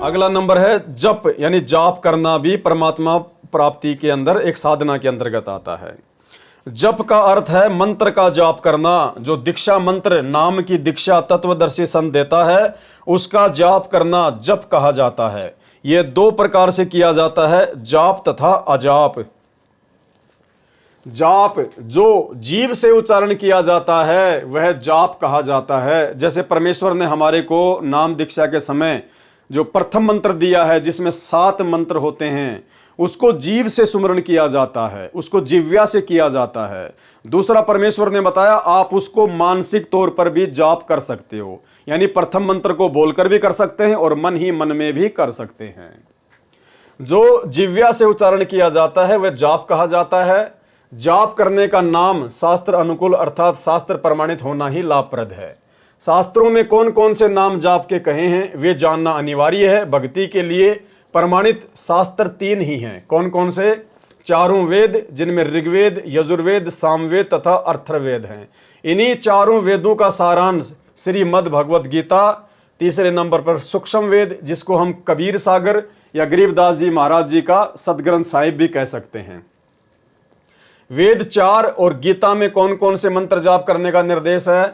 अगला नंबर है जप, यानी जाप करना भी परमात्मा प्राप्ति के अंदर एक साधना के अंतर्गत आता है। जप का अर्थ है मंत्र का जाप करना। जो दीक्षा मंत्र नाम की दीक्षा तत्वदर्शी संत देता है उसका जाप करना जप कहा जाता है। यह दो प्रकार से किया जाता है, जाप तथा अजाप। जाप जो जीव से उच्चारण किया जाता है वह जाप कहा जाता है। जैसे परमेश्वर ने हमारे को नाम दीक्षा के समय जो प्रथम मंत्र दिया है जिसमें 7 मंत्र होते हैं उसको जीव से सुमरण किया जाता है, उसको जिव्या से किया जाता है। दूसरा परमेश्वर ने बताया आप उसको मानसिक तौर पर भी जाप कर सकते हो, यानी प्रथम मंत्र को बोलकर भी कर सकते हैं और मन ही मन में भी कर सकते हैं। जो जिव्या से उच्चारण किया जाता है वह जाप कहा जाता है। जाप करने का नाम शास्त्र अनुकूल अर्थात शास्त्र प्रमाणित होना ही लाभप्रद है। शास्त्रों में कौन कौन से नाम जाप के कहे हैं वे जानना अनिवार्य है। भक्ति के लिए प्रमाणित शास्त्र 3 ही हैं। कौन कौन से? चारों वेद, जिनमें ऋग्वेद, यजुर्वेद, सामवेद तथा अथर्ववेद हैं। इन्हीं चारों वेदों का सारांश श्रीमद् भगवद गीता। तीसरे नंबर पर सूक्ष्म वेद, जिसको हम कबीर सागर या गरीबदास जी महाराज जी का सदग्रंथ साहिब भी कह सकते हैं। वेद 4 और गीता में कौन कौन से मंत्र जाप करने का निर्देश है?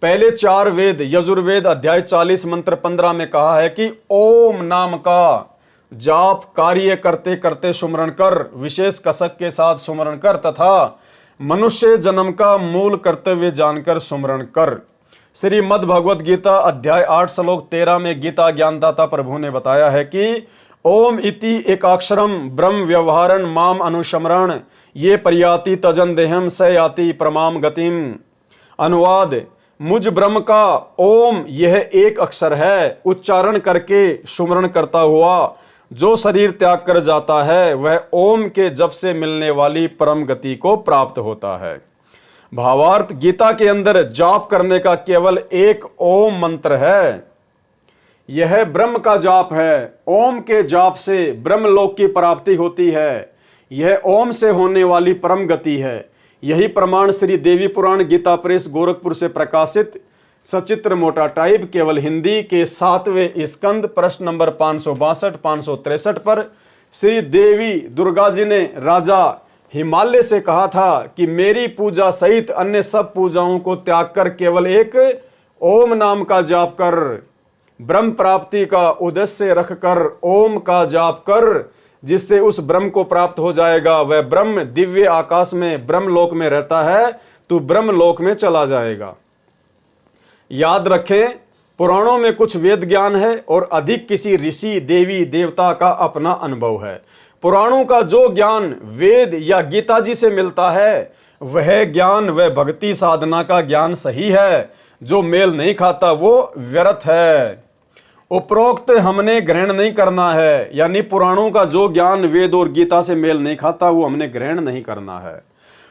पहले 4 वेद यजुर्वेद अध्याय 40 मंत्र 15 में कहा है कि ओम नाम का जाप कार्य करते करते सुमरण कर, विशेष कसक के साथ सुमरण कर तथा मनुष्य जन्म का मूल कर्तव्य जानकर सुमरण कर। श्रीमद् भगवद गीता अध्याय 8 श्लोक 13 में गीता ज्ञानदाता प्रभु ने बताया है कि ओम इति एकाक्षरम ब्रह्म व्यवहारन माम अनुस्मरण ये पर्याति तजन देहम स याति प्रमाम गतिम। अनुवाद, मुझ ब्रह्म का ओम यह एक अक्षर है, उच्चारण करके सुमरण करता हुआ जो शरीर त्याग कर जाता है वह ओम के जप से मिलने वाली परम गति को प्राप्त होता है। भावार्थ, गीता के अंदर जाप करने का केवल एक ओम मंत्र है। यह ब्रह्म का जाप है। ओम के जाप से ब्रह्मलोक की प्राप्ति होती है। यह ओम से होने वाली परम गति है। यही प्रमाण श्री देवी पुराण गीता प्रेस गोरखपुर से प्रकाशित सचित्र मोटा टाइप केवल हिंदी के 7वें स्कंद प्रश्न नंबर 562-563 पर श्री देवी दुर्गा जी ने राजा हिमालय से कहा था कि मेरी पूजा सहित अन्य सब पूजाओं को त्याग कर केवल एक ओम नाम का जाप कर, ब्रह्म प्राप्ति का उद्देश्य रखकर ओम का जाप कर, जिससे उस ब्रह्म को प्राप्त हो जाएगा। वह ब्रह्म दिव्य आकाश में ब्रह्मलोक में रहता है, तू ब्रह्मलोक में चला जाएगा। याद रखें, पुराणों में कुछ वेद ज्ञान है और अधिक किसी ऋषि देवी देवता का अपना अनुभव है। पुराणों का जो ज्ञान वेद या गीता जी से मिलता है वह ज्ञान वह भक्ति साधना का ज्ञान सही है। जो मेल नहीं खाता वो व्यर्थ है। उपरोक्त हमने ग्रहण नहीं करना है, यानी पुराणों का जो ज्ञान वेद और गीता से मेल नहीं खाता वो हमने ग्रहण नहीं करना है।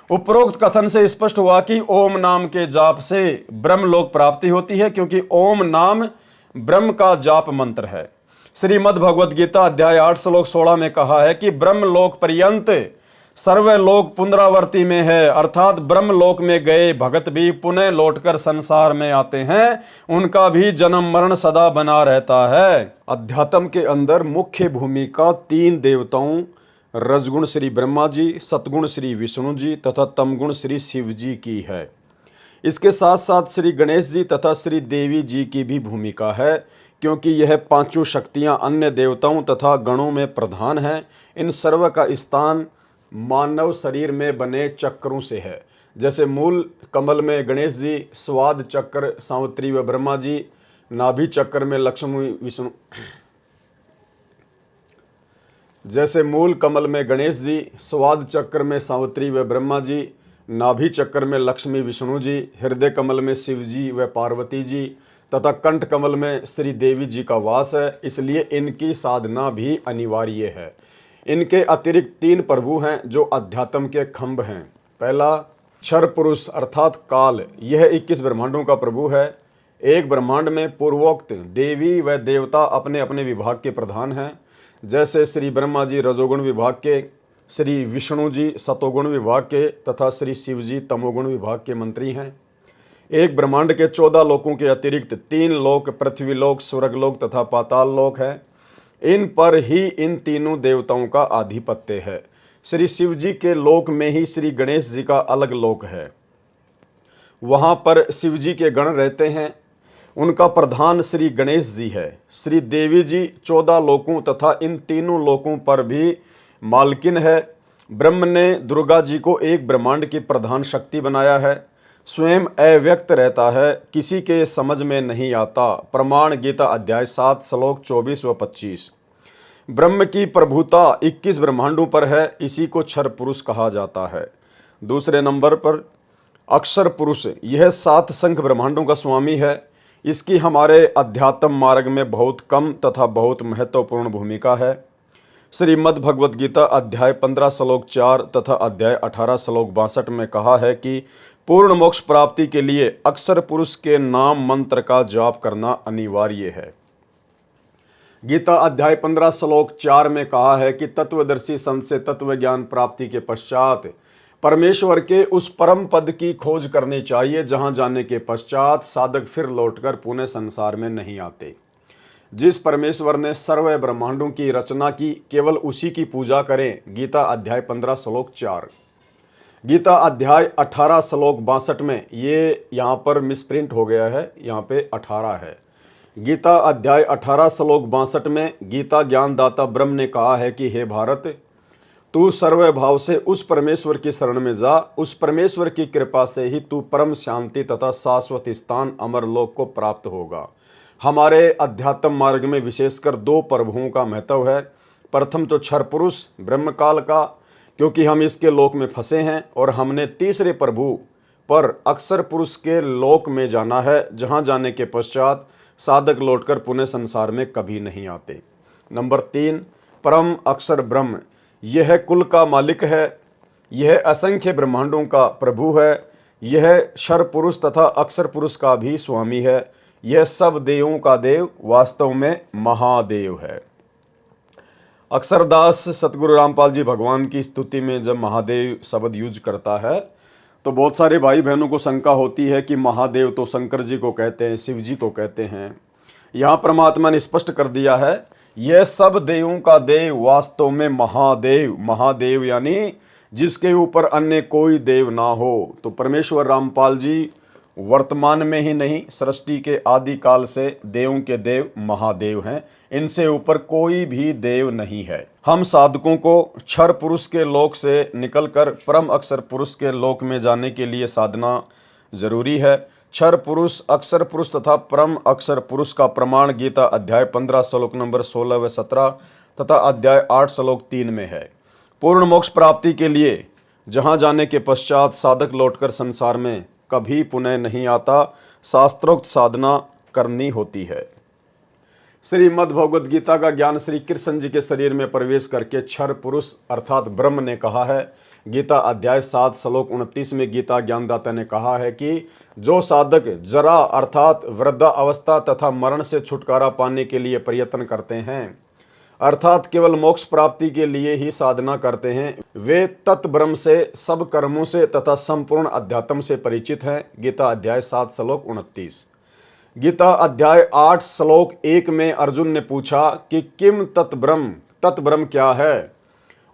उपरोक्त कथन से स्पष्ट हुआ कि ओम नाम के जाप से ब्रह्मलोक प्राप्ति होती है, क्योंकि ओम नाम ब्रह्म का जाप मंत्र है। श्रीमद् भगवद गीता अध्याय 8 श्लोक 16 में कहा है कि ब्रह्मलोक पर्यंत सर्वलोक पुनरावर्ती में है, अर्थात ब्रह्मलोक में गए भगत भी पुनः लौटकर संसार में आते हैं, उनका भी जन्म मरण सदा बना रहता है। अध्यात्म के अंदर मुख्य भूमिका 3 देवताओं रजगुण श्री ब्रह्मा जी, सतगुण श्री विष्णु जी तथा तमगुण श्री शिव जी की है। इसके साथ साथ श्री गणेश जी तथा श्री देवी जी की भी भूमिका है, क्योंकि यह 5 शक्तियां अन्य देवताओं तथा गणों में प्रधान हैं। इन सर्व का स्थान मानव शरीर में बने चक्रों से है। जैसे मूल कमल में गणेश जी, स्वाद चक्र सावित्री व ब्रह्मा जी, नाभि चक्र में लक्ष्मी विष्णु। जैसे मूल कमल में गणेश जी, स्वाद चक्र में सावित्री व ब्रह्मा जी, नाभि चक्र में लक्ष्मी विष्णु जी, हृदय कमल में शिव जी व पार्वती जी तथा कंठ कमल में श्री देवी जी का वास है। इसलिए इनकी साधना भी अनिवार्य है। इनके अतिरिक्त 3 प्रभु हैं जो अध्यात्म के खंभ हैं। पहला क्षर पुरुष अर्थात काल, यह 21 ब्रह्मांडों का प्रभु है। एक ब्रह्मांड में पूर्वोक्त देवी व देवता अपने अपने विभाग के प्रधान हैं। जैसे श्री ब्रह्मा जी रजोगुण विभाग के, श्री विष्णु जी सतोगुण विभाग के तथा श्री शिव जी तमोगुण विभाग के मंत्री हैं। एक ब्रह्मांड के 14 लोकों के अतिरिक्त 3 लोक पृथ्वी लोक, स्वर्गलोक तथा पाताल लोक है। इन पर ही इन तीनों देवताओं का आधिपत्य है। श्री शिव जी के लोक में ही श्री गणेश जी का अलग लोक है। वहाँ पर शिव जी के गण रहते हैं। उनका प्रधान श्री गणेश जी है। श्री देवी जी 14 लोकों तथा इन तीनों लोकों पर भी मालकिन है। ब्रह्म ने दुर्गा जी को एक ब्रह्मांड की प्रधान शक्ति बनाया है। स्वयं अव्यक्त रहता है, किसी के समझ में नहीं आता। प्रमाण गीता अध्याय 7 श्लोक 24 व 25। ब्रह्म की प्रभुता 21 ब्रह्मांडों पर है, इसी को क्षर पुरुष कहा जाता है। दूसरे नंबर पर अक्षर पुरुष, यह 7 संख्य ब्रह्मांडों का स्वामी है। इसकी हमारे अध्यात्म मार्ग में बहुत कम तथा बहुत महत्वपूर्ण भूमिका है। श्रीमद् भगवद गीता अध्याय 15 श्लोक 4 तथा अध्याय 18 श्लोक 62 में कहा है कि पूर्ण मोक्ष प्राप्ति के लिए अक्षर पुरुष के नाम मंत्र का जाप करना अनिवार्य है। गीता अध्याय 15 श्लोक 4 में कहा है कि तत्वदर्शी संत से तत्व ज्ञान प्राप्ति के पश्चात परमेश्वर के उस परम पद की खोज करनी चाहिए, जहां जाने के पश्चात साधक फिर लौटकर पुनः संसार में नहीं आते। जिस परमेश्वर ने सर्व ब्रह्मांडों की रचना की, केवल उसी की पूजा करें। गीता अध्याय 15 श्लोक 4। गीता अध्याय 18 श्लोक 62 में, ये यहाँ पर मिसप्रिंट हो गया है, यहाँ पे 18 है। गीता अध्याय 18 श्लोक 62 में गीता ज्ञानदाता ब्रह्म ने कहा है कि हे भारत, तू सर्व भाव से उस परमेश्वर की शरण में जा। उस परमेश्वर की कृपा से ही तू परम शांति तथा शाश्वत स्थान अमरलोक को प्राप्त होगा। हमारे अध्यात्म मार्ग में विशेषकर 2 प्रभुओं का महत्व है। प्रथम तो क्षर पुरुष ब्रह्मकाल का, क्योंकि हम इसके लोक में फंसे हैं, और हमने तीसरे प्रभु पर अक्षर पुरुष के लोक में जाना है, जहां जाने के पश्चात साधक लौटकर पुनः संसार में कभी नहीं आते। नंबर 3, परम अक्षर ब्रह्म, यह कुल का मालिक है। यह असंख्य ब्रह्मांडों का प्रभु है। यह क्षर पुरुष तथा अक्षर पुरुष का भी स्वामी है। यह सब देवों का देव, वास्तव में महादेव है। अक्षरदास सतगुरु रामपाल जी भगवान की स्तुति में जब महादेव शब्द यूज करता है तो बहुत सारे भाई बहनों को शंका होती है कि महादेव तो शंकर जी को कहते हैं, शिव जी को कहते हैं। यहाँ परमात्मा ने स्पष्ट कर दिया है, यह सब देवों का देव, वास्तव में महादेव। महादेव यानी जिसके ऊपर अन्य कोई देव ना हो। तो परमेश्वर रामपाल जी वर्तमान में ही नहीं, सृष्टि के आदि काल से देवों के देव महादेव हैं। इनसे ऊपर कोई भी देव नहीं है। हम साधकों को क्षर पुरुष के लोक से निकलकर परम अक्षर पुरुष के लोक में जाने के लिए साधना जरूरी है। क्षर पुरुष, अक्षर पुरुष तथा परम अक्षर पुरुष का प्रमाण गीता अध्याय 15 श्लोक नंबर 16 व 17 तथा अध्याय 8 श्लोक 3 में है। पूर्ण मोक्ष प्राप्ति के लिए जहां जाने के पश्चात साधक लौटकर संसार में कभी पुनः नहीं आता, शास्त्रोक्त साधना करनी होती है। श्रीमद् भगवद गीता का ज्ञान श्री कृष्ण जी के शरीर में प्रवेश करके क्षर पुरुष अर्थात ब्रह्म ने कहा है। गीता अध्याय 7 श्लोक 29 में गीता ज्ञानदाता ने कहा है कि जो साधक जरा अर्थात वृद्धा अवस्था तथा मरण से छुटकारा पाने के लिए प्रयत्न करते हैं, अर्थात केवल मोक्ष प्राप्ति के लिए ही साधना करते हैं, वे तत्ब्रह्म से, सब कर्मों से तथा संपूर्ण अध्यात्म से परिचित हैं। गीता अध्याय 7 श्लोक 29। गीता अध्याय 8 श्लोक 1 में अर्जुन ने पूछा कि किम तत्ब्रह्म, तत्ब्रह्म क्या है?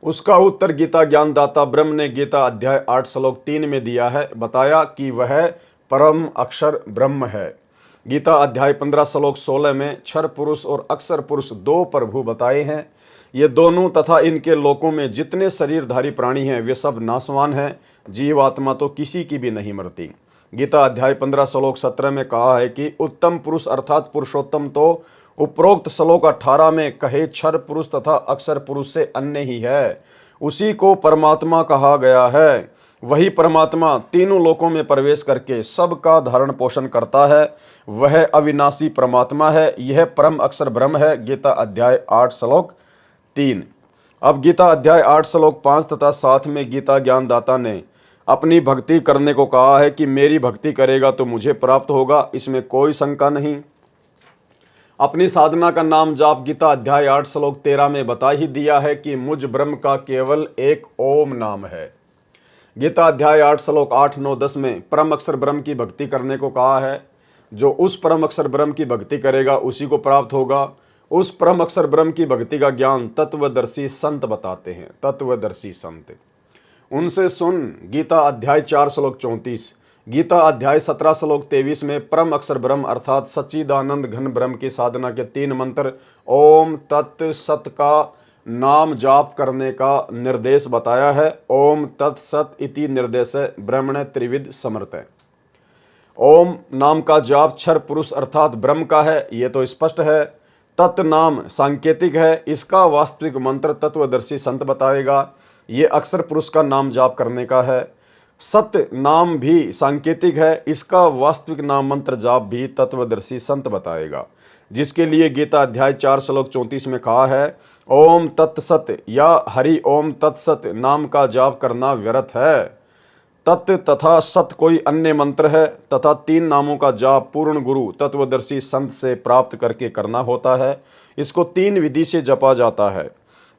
उसका उत्तर गीता ज्ञानदाता ब्रह्म ने गीता अध्याय 8 श्लोक 3 में दिया है। बताया कि वह परम अक्षर ब्रह्म है। गीता अध्याय 15 श्लोक 16 में क्षर पुरुष और अक्षर पुरुष 2 प्रभु बताए हैं। ये दोनों तथा इनके लोकों में जितने शरीरधारी प्राणी हैं वे सब नाशवान हैं। जीव आत्मा तो किसी की भी नहीं मरती। गीता अध्याय 15 श्लोक 17 में कहा है कि उत्तम पुरुष अर्थात पुरुषोत्तम तो उपरोक्त श्लोक 18 में कहे क्षर पुरुष तथा अक्षर पुरुष से अन्य ही है। उसी को परमात्मा कहा गया है। वही परमात्मा तीनों लोकों में प्रवेश करके सबका धारण पोषण करता है। वह अविनाशी परमात्मा है। यह परम अक्षर ब्रह्म है। गीता अध्याय 8 श्लोक 3। अब गीता अध्याय 8 श्लोक 5 तथा 7 में गीता ज्ञानदाता ने अपनी भक्ति करने को कहा है कि मेरी भक्ति करेगा तो मुझे प्राप्त होगा, इसमें कोई शंका नहीं। अपनी साधना का नाम जाप गीता अध्याय 8 श्लोक 13 में बता ही दिया है कि मुझ ब्रह्म का केवल एक ओम नाम है। गीता अध्याय 8 श्लोक 8, 9, 10 में परम अक्षर ब्रह्म की भक्ति करने को कहा है। जो उस परम अक्षर ब्रह्म की भक्ति करेगा उसी को प्राप्त होगा। उस परम अक्षर ब्रह्म की भक्ति का ज्ञान तत्वदर्शी संत बताते हैं। तत्वदर्शी संत उनसे सुन। गीता अध्याय 4 श्लोक 34, गीता अध्याय 17 श्लोक 23 में परम अक्षर ब्रह्म अर्थात सच्चिदानंद घन ब्रह्म की साधना के 3 मंत्र ओम तत् सत का नाम जाप करने का निर्देश बताया है। ओम तत् सत इति निर्देश ब्रह्मण त्रिविध समर्थ है। ओम नाम का जाप क्षर पुरुष अर्थात ब्रह्म का है, ये तो स्पष्ट है। तत् नाम सांकेतिक है, इसका वास्तविक मंत्र तत्वदर्शी संत बताएगा, ये अक्षर पुरुष का नाम जाप करने का है। सत्य नाम भी सांकेतिक है, इसका वास्तविक नाम मंत्र जाप भी तत्वदर्शी संत बताएगा, जिसके लिए गीता अध्याय 4 श्लोक 34 में कहा है ओम तत्सत या हरि ओम तत्सत नाम का जाप करना व्यर्थ है। तत् तथा सत कोई अन्य मंत्र है तथा 3 नामों का जाप पूर्ण गुरु तत्वदर्शी संत से प्राप्त करके करना होता है। इसको 3 विधि से जपा जाता है।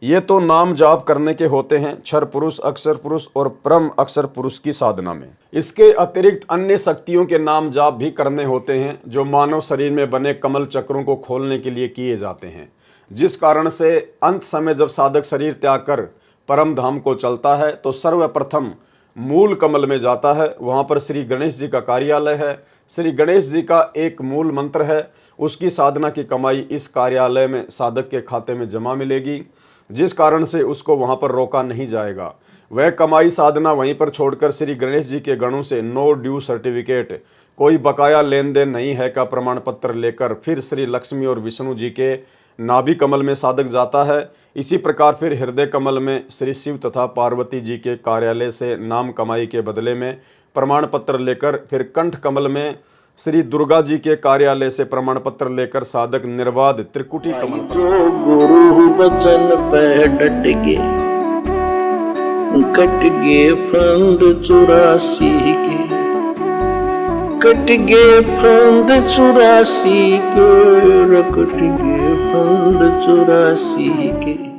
ये तो नाम जाप करने के होते हैं क्षर पुरुष, अक्षर पुरुष और परम अक्षर पुरुष की साधना में। इसके अतिरिक्त अन्य शक्तियों के नाम जाप भी करने होते हैं जो मानव शरीर में बने कमल चक्रों को खोलने के लिए किए जाते हैं, जिस कारण से अंत समय जब साधक शरीर त्याग कर परम धाम को चलता है तो सर्वप्रथम मूल कमल में जाता है। वहाँ पर श्री गणेश जी का कार्यालय है। श्री गणेश जी का एक मूल मंत्र है, उसकी साधना की कमाई इस कार्यालय में साधक के खाते में जमा मिलेगी, जिस कारण से उसको वहाँ पर रोका नहीं जाएगा। वह कमाई साधना वहीं पर छोड़कर श्री गणेश जी के गणों से नो ड्यू सर्टिफिकेट, कोई बकाया लेन देन नहीं है का प्रमाण पत्र लेकर फिर श्री लक्ष्मी और विष्णु जी के नाभि कमल में साधक जाता है। इसी प्रकार फिर हृदय कमल में श्री शिव तथा पार्वती जी के कार्यालय से नाम कमाई के बदले में प्रमाण पत्र लेकर फिर कंठ कमल में श्री दुर्गा जी के कार्यालय से प्रमाण पत्र लेकर साधक निर्बाध त्रिकुटी कमल जो गुरु बचन पे डट गए, कट गए फंद 84 के, कट गए फंद 84 के, कट गए फंद 84 के।